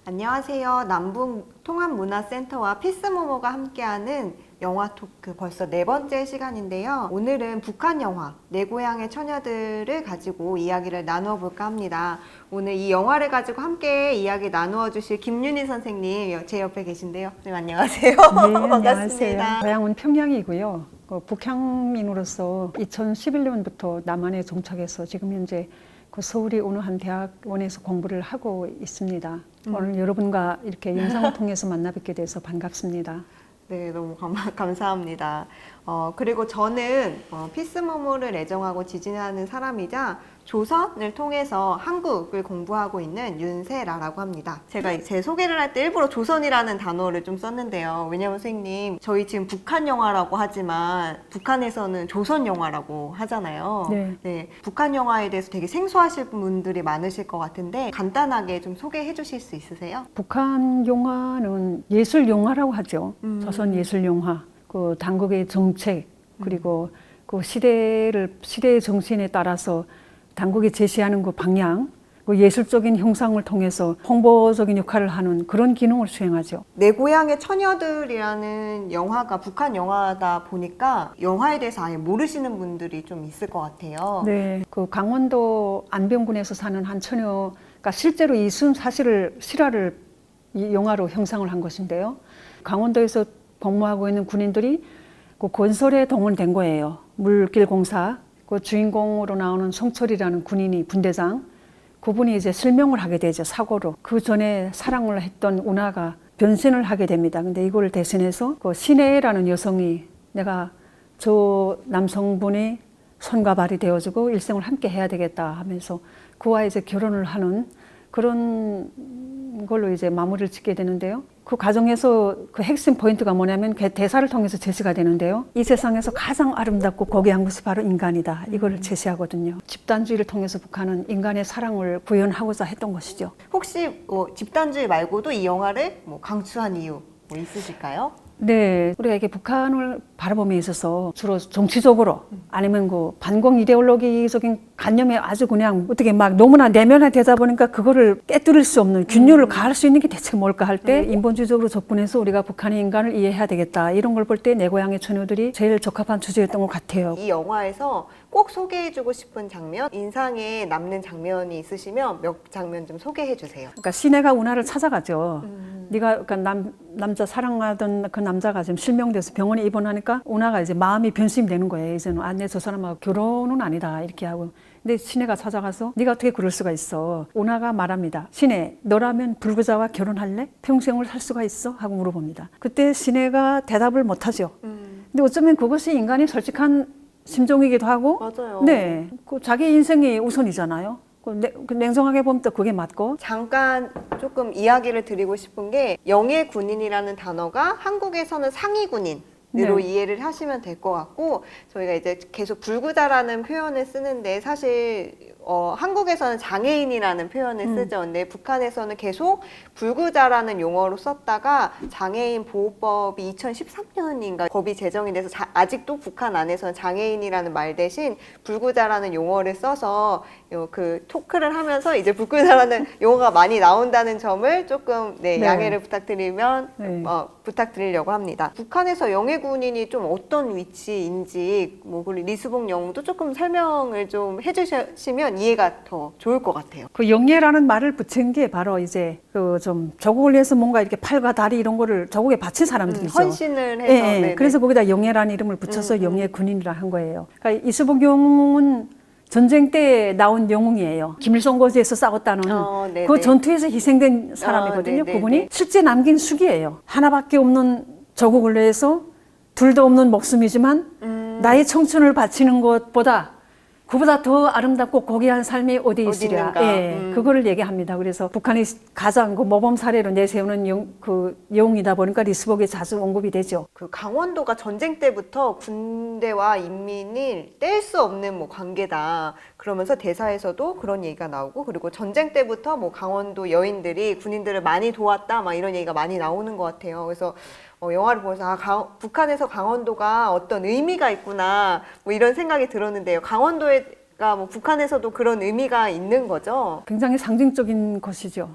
안녕하세요. 남북 통합문화센터와 피스모모가 함께하는 영화 토크 벌써 네 번째 시간인데요. 오늘은 북한 영화 내 고향의 처녀들을 가지고 이야기를 나누어 볼까 합니다. 오늘 이 영화를 가지고 함께 이야기 나누어 주실 김윤희 선생님 제 옆에 계신데요. 네, 안녕하세요. 네, 반갑습니다. 안녕하세요. 고향은 평양이고요. 북향민으로서 2011년부터 남한에 정착해서 지금 현재 서울의 어느 한 대학원에서 공부를 하고 있습니다. 오늘 여러분과 이렇게 영상을 통해서 만나 뵙게 돼서 반갑습니다. 네, 너무 감사합니다. 그리고 저는 피스모모를 애정하고 지지하는 사람이자 조선을 통해서 한국을 공부하고 있는 윤세라라고 합니다. 제가 제 소개를 할 때 일부러 조선이라는 단어를 좀 썼는데요. 왜냐면 선생님, 저희 지금 북한 영화라고 하지만 북한에서는 조선 영화라고 하잖아요. 네. 북한 영화에 대해서 되게 생소하실 분들이 많으실 것 같은데 간단하게 좀 소개해 주실 수 있으세요? 북한 영화는 예술 영화라고 하죠. 조선 예술 영화. 그 당국의 정책 그리고 그 시대의 정신에 따라서 당국이 제시하는 그 방향, 그 예술적인 형상을 통해서 홍보적인 역할을 하는 그런 기능을 수행하죠. 내 고향의 처녀들이라는 영화가 북한 영화다 보니까 영화에 대해서 아예 모르시는 분들이 좀 있을 것 같아요. 네, 그 강원도 안병군에서 사는 한 처녀가 실제로 이 사실을 실화를 이 영화로 형상을 한 것인데요. 강원도에서 복무하고 있는 군인들이 그 건설에 동원된 거예요. 물길 공사. 그 주인공으로 나오는 성철이라는 군인이 분대장, 그분이 이제 실명을 하게 되죠, 사고로. 그 전에 사랑을 했던 운하가 변신을 하게 됩니다. 근데 이걸 대신해서 그 신혜라는 여성이 내가 저 남성분이 손과 발이 되어주고 일생을 함께 해야 되겠다 하면서 그와 이제 결혼을 하는 그런 걸로 이제 마무리를 짓게 되는데요. 그 과정에서 그 핵심 포인트가 뭐냐면 그 대사를 통해서 제시가 되는데요. 이 세상에서 가장 아름답고 고귀한 것이 바로 인간이다. 이걸 제시하거든요. 집단주의를 통해서 북한은 인간의 사랑을 구현하고자 했던 것이죠. 혹시 집단주의 말고도 이 영화를 강추한 이유 있으실까요? 네, 우리가 이게 북한을 바라봄에 있어서 주로 정치적으로 아니면 그 반공 이데올로기적인 관념에 아주 그냥 어떻게 막 너무나 내면화되다 보니까 그거를 깨뜨릴 수 없는 균열을 가할 수 있는 게 대체 뭘까 할 때 인본주의적으로 접근해서 우리가 북한의 인간을 이해해야 되겠다 이런 걸 볼 때 내 고향의 처녀들이 제일 적합한 주제였던 것 같아요. 이 영화에서 꼭 소개해주고 싶은 장면, 인상에 남는 장면이 있으시면 몇 장면 좀 소개해 주세요. 그러니까 신혜가 운하를 찾아가죠. 네가 그러니까 남자 사랑하던 그 남자가 지금 실명돼서 병원에 입원하니까 운하가 이제 마음이 변심이 되는 거예요. 이제는 내 저 사람하고 결혼은 아니다 이렇게 하고. 근데 신혜가 찾아가서 네가 어떻게 그럴 수가 있어. 운하가 말합니다. 신혜, 너라면 불구자와 결혼할래? 평생을 살 수가 있어? 하고 물어봅니다. 그때 신혜가 대답을 못하죠. 근데 어쩌면 그것이 인간의 솔직한 심정이기도 하고, 맞아요. 네, 그 자기 인생이 우선이잖아요. 냉정하게 보면 또 그게 맞고. 잠깐 조금 이야기를 드리고 싶은 게 영예 군인이라는 단어가 한국에서는 상위 군인 으로 이해를 하시면 될 것 같고, 저희가 이제 계속 불구자라는 표현을 쓰는데 사실 한국에서는 장애인이라는 표현을 쓰죠. 근데 북한에서는 계속 불구자라는 용어로 썼다가 장애인 보호법이 2013년인가 법이 제정이 돼서 아직도 북한 안에서는 장애인이라는 말 대신 불구자라는 용어를 써서 그 토크를 하면서 이제 불구자라는 용어가 많이 나온다는 점을 조금 양해를 부탁드리면 부탁드리려고 합니다. 북한에서 영예 군인이 좀 어떤 위치인지 그리고 리스봉 영웅도 조금 설명을 좀 해주시면 이해가 더 좋을 것 같아요. 그 영예라는 말을 붙인 게 바로 이제 그 좀 조국을 위해서 뭔가 이렇게 팔과 다리 이런 거를 조국에 바친 사람들이죠. 헌신을 해서. 네. 그래서 거기다 영예라는 이름을 붙여서 영예 군인이라 한 거예요. 그러니까 이수복 영웅은 전쟁 때 나온 영웅이에요. 김일성고지에서 싸웠다는 그 전투에서 희생된 사람이거든요. 그분이 실제 남긴 숙이에요. 하나밖에 없는 조국을 위해서 둘도 없는 목숨이지만 나의 청춘을 바치는 것보다 그보다 더 아름답고 고귀한 삶이 어디 있으랴. 그거를 얘기합니다. 그래서 북한이 가장 그 모범 사례로 내세우는 영웅이다 보니까 리스복에 자주 언급이 되죠. 그 강원도가 전쟁 때부터 군대와 인민이 뗄 수 없는 관계다. 그러면서 대사에서도 그런 얘기가 나오고, 그리고 전쟁 때부터 강원도 여인들이 군인들을 많이 도왔다, 이런 얘기가 많이 나오는 것 같아요. 그래서 영화를 보면서 북한에서 강원도가 어떤 의미가 있구나 이런 생각이 들었는데요. 강원도가 북한에서도 그런 의미가 있는 거죠? 굉장히 상징적인 것이죠.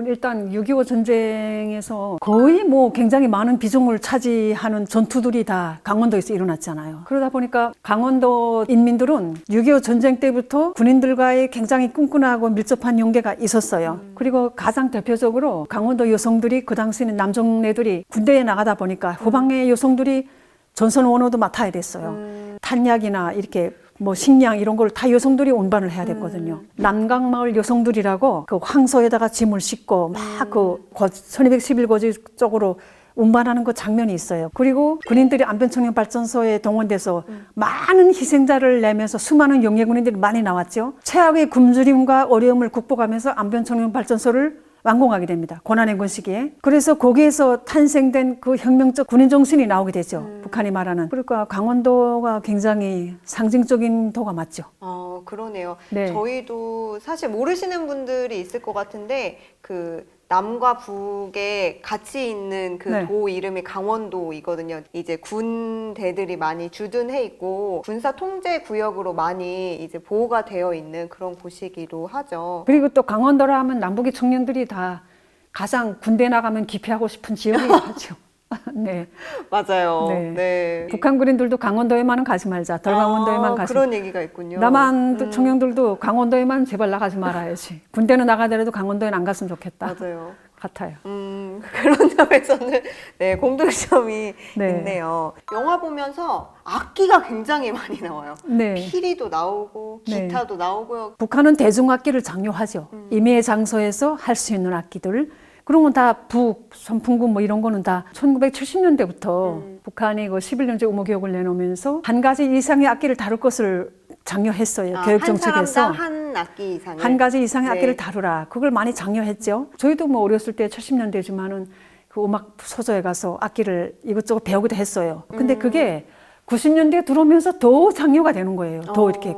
일단 6.25 전쟁에서 거의 뭐 굉장히 많은 비중을 차지하는 전투들이 다 강원도에서 일어났잖아요. 그러다 보니까 강원도 인민들은 6.25 전쟁 때부터 군인들과의 굉장히 끈끈하고 밀접한 연계가 있었어요. 그리고 가장 대표적으로 강원도 여성들이 그 당시에는 남정네들이 군대에 나가다 보니까 후방의 여성들이 전선 원호도 맡아야 됐어요. 탄약이나 이렇게 뭐 식량 이런 걸 다 여성들이 운반을 해야 됐거든요. 남강마을 여성들이라고 그 황소에다가 짐을 싣고 막 그 1211고지 쪽으로 운반하는 그 장면이 있어요. 그리고 군인들이 안변청년발전소에 동원돼서 많은 희생자를 내면서 수많은 영예 군인들이 많이 나왔죠. 최악의 굶주림과 어려움을 극복하면서 안변청년발전소를 완공하게 됩니다. 고난행군 시기에. 그래서 거기에서 탄생된 그 혁명적 군인 정신이 나오게 되죠. 북한이 말하는. 그러니까 강원도가 굉장히 상징적인 도가 맞죠. 그러네요. 네. 저희도 사실 모르시는 분들이 있을 것 같은데 그 남과 북에 같이 있는 그 네. 도 이름이 강원도이거든요. 이제 군대들이 많이 주둔해 있고 군사 통제 구역으로 많이 이제 보호가 되어 있는 그런 곳이기도 하죠. 그리고 또 강원도라 하면 남북의 청년들이 다 가장 군대 나가면 기피하고 싶은 지역이 하죠. 네. 맞아요. 네. 네. 북한 군인들도 강원도에만은 가지 말자. 덜강원도에만 가지. 그런 얘기가 있군요. 남한 청년들도 강원도에만 제발 나가지 말아야지. 군대는 나가더라도 강원도에는 안 갔으면 좋겠다. 맞아요. 같아요. 그런 점에서는 네, 공통점이 네. 있네요. 영화 보면서 악기가 굉장히 많이 나와요. 네. 피리도 나오고 네. 기타도 나오고요. 북한은 대중악기를 장려하죠. 임의의 장소에서 할 수 있는 악기들. 그런 건 다 북, 선풍구 뭐 이런 거는 다 1970년대부터 북한이 그 11년제 의무교육을 내놓으면서 한 가지 이상의 악기를 다룰 것을 장려했어요. 교육 정책에서. 한 사람당 한 악기 이상을. 한 가지 이상의 네. 악기를 다루라. 그걸 많이 장려했죠. 저희도 뭐 어렸을 때 70년대지만은 그 음악 소저에 가서 악기를 이것저것 배우기도 했어요. 근데 그게 90년대에 들어오면서 더 장려가 되는 거예요. 더 이렇게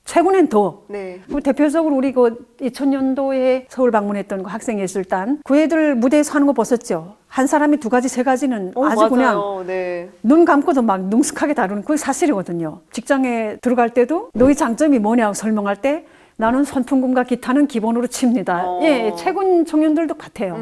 최근엔 더. 네. 그리고 대표적으로 우리 그 2000년도에 서울 방문했던 그 학생예술단 그 애들 무대에서 하는 거 보셨죠? 한 사람이 두 가지 세 가지는 아주 맞아요. 그냥 네. 눈 감고도 막 능숙하게 다루는 그게 사실이거든요. 직장에 들어갈 때도 너희 장점이 뭐냐고 설명할 때 나는 선풍금과 기타는 기본으로 칩니다. 예, 최군 청년들도 같아요.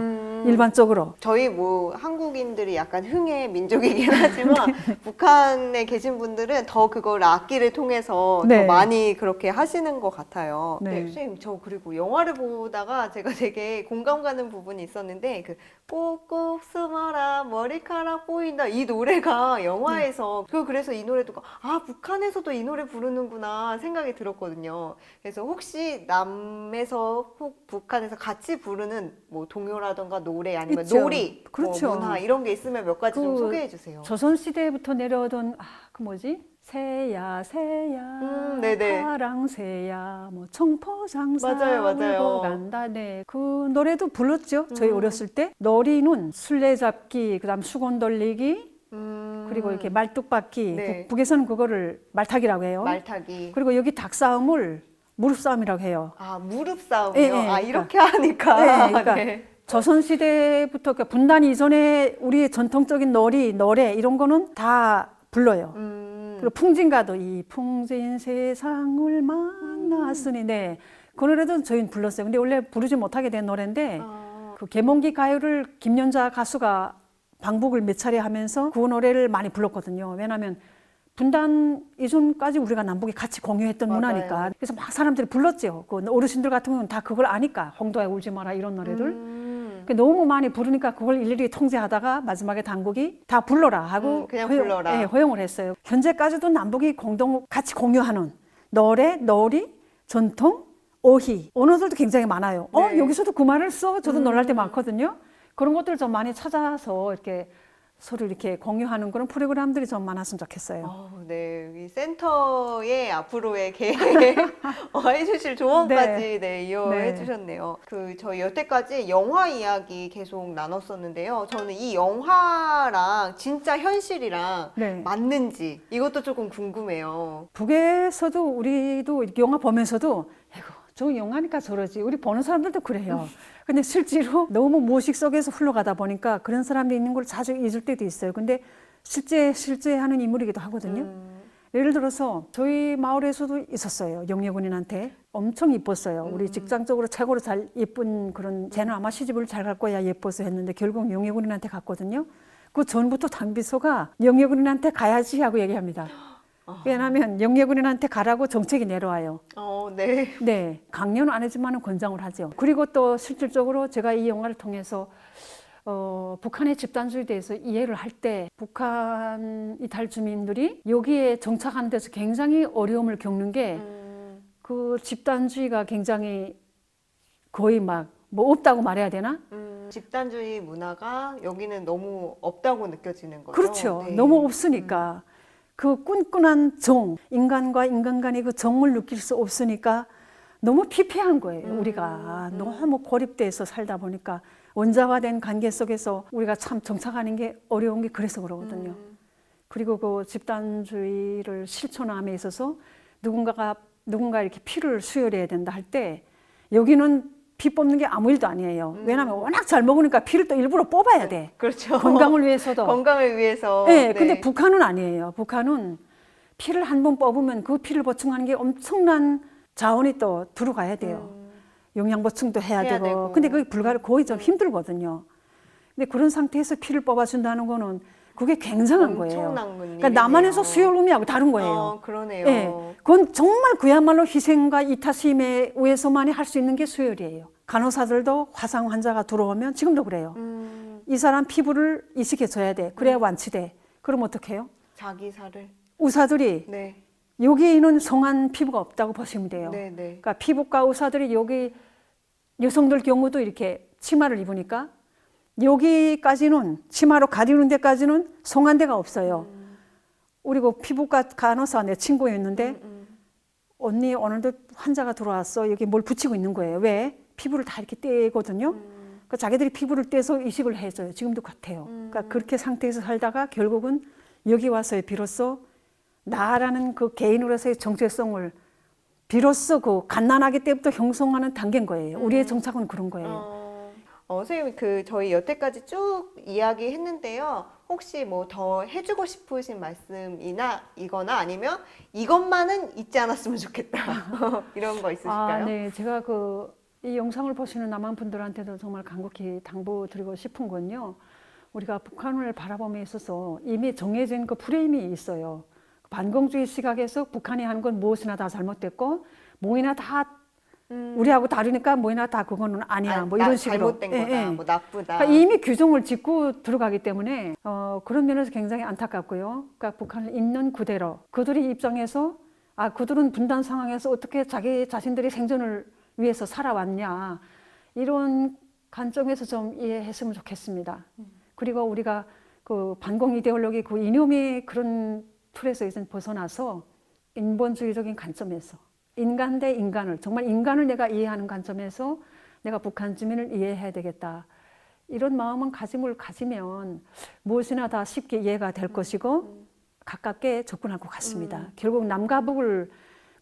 일반적으로. 저희 뭐 한국인들이 약간 흥의 민족이긴 하지만 북한에 계신 분들은 더 그걸 악기를 통해서 네. 더 많이 그렇게 하시는 것 같아요. 네. 네, 선생님 저 그리고 영화를 보다가 제가 되게 공감 가는 부분이 있었는데 그 꼭꼭 숨어라 머리카락 보인다 이 노래가 영화에서 그래서 이 노래 듣고 아 북한에서도 이 노래 부르는구나 생각이 들었거든요. 그래서 혹시 남에서 혹 북한에서 같이 부르는 뭐 동요라던가 노래 아니면 있죠. 놀이, 그렇죠. 뭐 문화 이런 게 있으면 몇 가지 좀 그 소개해 주세요. 조선시대부터 내려오던 그 뭐지? 새야 새야 네네. 파랑새야 뭐 청포장사 맞아요, 맞아요. 울고 간다. 네. 그 노래도 불렀죠. 저희 어렸을 때. 놀이는 술래잡기, 그다음 수건 돌리기, 그리고 이렇게 말뚝박기. 네. 북에서는 그거를 말타기라고 해요. 말타기. 그리고 여기 닭싸움을 무릎싸움이라고 해요. 아 무릎 싸움이요. 예, 예, 아 이렇게 하니까. 네, 그러니까 네. 조선시대부터 그러니까 분단 이전에 우리의 전통적인 놀이, 노래 이런 거는 다 불러요. 그리고 풍진가도 이 풍진 세상을 만났으니 네. 그 노래도 저희는 불렀어요. 근데 원래 부르지 못하게 된 노래인데 그 계몽기 가요를 김연자 가수가 방북을 몇 차례 하면서 그 노래를 많이 불렀거든요. 왜냐하면 분단 이전까지 우리가 남북이 같이 공유했던 맞아요. 문화니까. 그래서 막 사람들이 불렀죠. 그 어르신들 같은 경우는 다 그걸 아니까. 홍도야 울지 마라 이런 노래들. 너무 많이 부르니까 그걸 일일이 통제하다가 마지막에 당국이 다 불러라 하고 그냥 불러라. 네, 허용을 했어요. 현재까지도 남북이 같이 공유하는 노래, 놀이, 전통, 어휘, 언어들도 굉장히 많아요. 네. 여기서도 그 말을 써? 저도 놀랄 때 많거든요. 그런 것들을 좀 많이 찾아서 이렇게 서로 이렇게 공유하는 그런 프로그램들이 좀 많았으면 좋겠어요. 네, 이 센터의 앞으로의 계획 해주실 조언까지 네, 이어해 네. 주셨네요. 저희 여태까지 영화 이야기 계속 나눴었는데요. 저는 이 영화랑 진짜 현실이랑 네. 맞는지 이것도 조금 궁금해요. 북에서도 우리도 이렇게 영화 보면서도 아이고 저 영화니까 저러지. 우리 보는 사람들도 그래요. 근데 실제로 너무 무의식 속에서 흘러가다 보니까 그런 사람들이 있는 걸 자주 잊을 때도 있어요. 근데 실제 하는 인물이기도 하거든요. 예를 들어서 저희 마을에서도 있었어요. 영예군인한테 엄청 이뻤어요. 우리 직장적으로 최고로 잘 예쁜 그런 쟤는 아마 시집을 잘 갈 거야 예뻐서 했는데 결국 영예군인한테 갔거든요. 그 전부터 당비서가 영예군인한테 가야지 하고 얘기합니다. 왜냐하면 영예군인한테 가라고 정책이 내려와요. 네. 네, 강요는 안 하지만 권장을 하죠. 그리고 또 실질적으로 제가 이 영화를 통해서 북한의 집단주의에 대해서 이해를 할 때 북한 이탈 주민들이 여기에 정착하는 데서 굉장히 어려움을 겪는 게 그 집단주의가 굉장히 거의 막 뭐 없다고 말해야 되나? 집단주의 문화가 여기는 너무 없다고 느껴지는 거죠. 그렇죠. 네. 너무 없으니까 그 끈끈한 정, 인간과 인간 간의 그 정을 느낄 수 없으니까 너무 피폐한 거예요. 우리가 너무 고립돼서 살다 보니까 원자화된 관계 속에서 우리가 참 정착하는 게 어려운 게 그래서 그러거든요. 그리고 그 집단주의를 실천함에 있어서 누군가 이렇게 피를 수혈해야 된다 할 때 여기는 피 뽑는 게 아무 일도 아니에요. 왜냐하면 워낙 잘 먹으니까 피를 또 일부러 뽑아야 돼. 그렇죠. 건강을 위해서도. 건강을 위해서. 네, 근데 북한은 아니에요. 북한은 피를 한 번 뽑으면 그 피를 보충하는 게 엄청난 자원이 또 들어가야 돼요. 영양 보충도 해야 되고. 근데 그게 거의 좀 힘들거든요. 근데 그런 상태에서 피를 뽑아준다는 거는 그게 굉장한 거예요. 엄청난 그러니까 남한에서 수혈의미하고 다른 거예요. 그러네요. 네, 그건 정말 그야말로 희생과 이타심에 의해서만이 할 수 있는 게 수혈이에요. 간호사들도 화상 환자가 들어오면 지금도 그래요. 이 사람 피부를 이식해줘야 돼. 그래야 완치돼. 그럼 어떻게 해요? 자기 살을. 의사들이 네. 여기에는 성한 피부가 없다고 보시면 돼요. 네, 네. 그러니까 피부과 의사들이 여기 여성들 경우도 이렇게 치마를 입으니까 여기까지는 치마로 가리는 데까지는 성한 데가 없어요. 우리 그 피부과 간호사 내 친구였는데 언니 오늘도 환자가 들어왔어. 여기 뭘 붙이고 있는 거예요. 왜? 피부를 다 이렇게 떼거든요. 그러니까 자기들이 피부를 떼서 이식을 해줘요. 지금도 같아요. 그러니까 그렇게 상태에서 살다가 결국은 여기 와서 비로소 나라는 그 개인으로서의 정체성을 비로소 그 갓난아기 때부터 형성하는 단계인 거예요. 우리의 정착은 그런 거예요. 선생님, 저희 여태까지 쭉 이야기했는데요. 혹시 뭐 더 해주고 싶으신 말씀이거나 아니면 이것만은 잊지 않았으면 좋겠다. 이런 거 있으실까요? 네. 제가 이 영상을 보시는 남한 분들한테도 정말 간곡히 당부드리고 싶은 건요. 우리가 북한을 바라봄에 있어서 이미 정해진 그 프레임이 있어요. 반공주의 시각에서 북한이 하는 건 무엇이나 다 잘못됐고 뭐이나 다 우리하고 다르니까 뭐이나 다 그거는 아니야. 뭐 이런 식으로. 잘못된 거다. 뭐 나쁘다. 그러니까 이미 규정을 짓고 들어가기 때문에 그런 면에서 굉장히 안타깝고요. 그러니까 북한을 있는 그대로 그들의 입장에서 그들은 분단 상황에서 어떻게 자기 자신들이 생존을 위해서 살아왔냐 이런 관점에서 좀 이해했으면 좋겠습니다. 그리고 우리가 그 반공 이데올로기 그 이념의 그런 틀에서 이제 벗어나서 인본주의적인 관점에서 인간 대 인간을 정말 인간을 내가 이해하는 관점에서 내가 북한 주민을 이해해야 되겠다. 이런 마음은 가지면 무엇이나 다 쉽게 이해가 될 것이고 가깝게 접근할 것 같습니다. 결국 남과 북을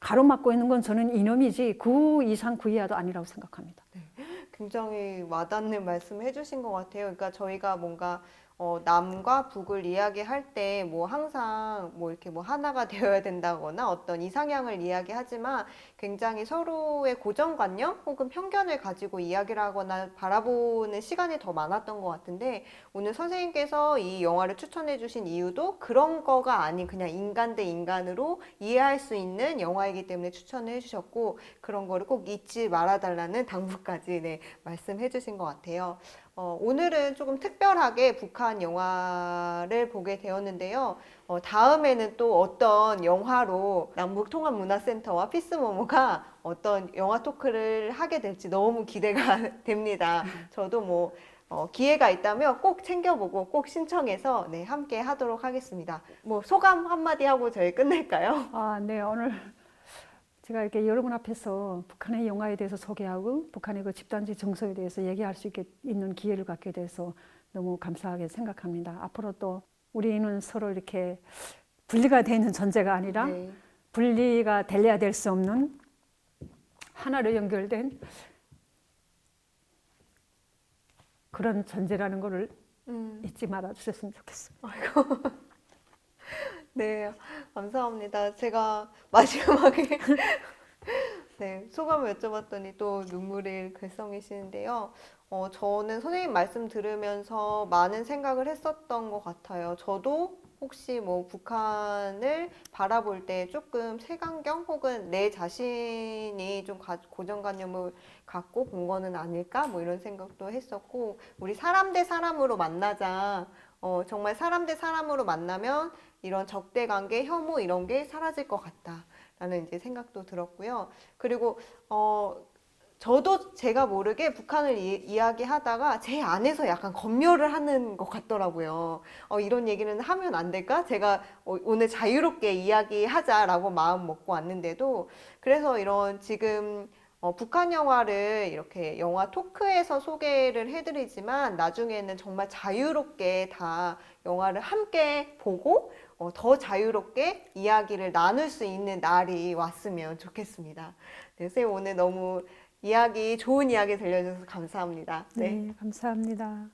가로막고 있는 건 저는 이념이지 그 이상 그 이하도 아니라고 생각합니다. 네. 굉장히 와닿는 말씀 해주신 것 같아요. 그러니까 저희가 뭔가 남과 북을 이야기할 때 뭐 항상 뭐 이렇게 뭐 하나가 되어야 된다거나 어떤 이상향을 이야기하지만 굉장히 서로의 고정관념 혹은 편견을 가지고 이야기를 하거나 바라보는 시간이 더 많았던 것 같은데 오늘 선생님께서 이 영화를 추천해 주신 이유도 그런 거가 아닌 그냥 인간 대 인간으로 이해할 수 있는 영화이기 때문에 추천을 해주셨고 그런 거를 꼭 잊지 말아달라는 당부까지 네, 말씀해 주신 것 같아요. 오늘은 조금 특별하게 북한 영화를 보게 되었는데요. 다음에는 또 어떤 영화로 남북통합문화센터와 피스모모가 어떤 영화 토크를 하게 될지 너무 기대가 됩니다. 저도 뭐 기회가 있다면 꼭 챙겨보고 꼭 신청해서 네, 함께 하도록 하겠습니다. 뭐 소감 한마디 하고 저희 끝낼까요? 네. 오늘 제가 이렇게 여러분 앞에서 북한의 영화에 대해서 소개하고 북한의 그 집단주의 정서에 대해서 얘기할 수 있는 기회를 갖게 돼서 너무 감사하게 생각합니다. 앞으로 또 우리는 서로 이렇게 분리가 되는 존재가 아니라 네. 분리가 될래야 될 수 없는 하나로 연결된 그런 존재라는 것을 잊지 말아 주셨으면 좋겠습니다. 네, 감사합니다. 제가 마지막에 네, 소감을 여쭤봤더니 또 눈물일 글썽이시는데요. 저는 선생님 말씀 들으면서 많은 생각을 했었던 것 같아요. 저도 혹시 뭐 북한을 바라볼 때 조금 색안경 혹은 내 자신이 좀 고정관념을 갖고 본 거는 아닐까? 뭐 이런 생각도 했었고, 우리 사람 대 사람으로 만나자. 정말 사람 대 사람으로 만나면 이런 적대 관계, 혐오 이런 게 사라질 것 같다. 라는 이제 생각도 들었고요. 그리고, 저도 제가 모르게 북한을 이야기하다가 제 안에서 약간 검열을 하는 것 같더라고요. 이런 얘기는 하면 안 될까? 제가 오늘 자유롭게 이야기하자라고 마음 먹고 왔는데도 그래서 이런 지금 북한 영화를 이렇게 영화 토크에서 소개를 해드리지만 나중에는 정말 자유롭게 다 영화를 함께 보고 더 자유롭게 이야기를 나눌 수 있는 날이 왔으면 좋겠습니다. 네, 선생님 오늘 너무 좋은 이야기 들려주셔서 감사합니다. 네. 네, 감사합니다.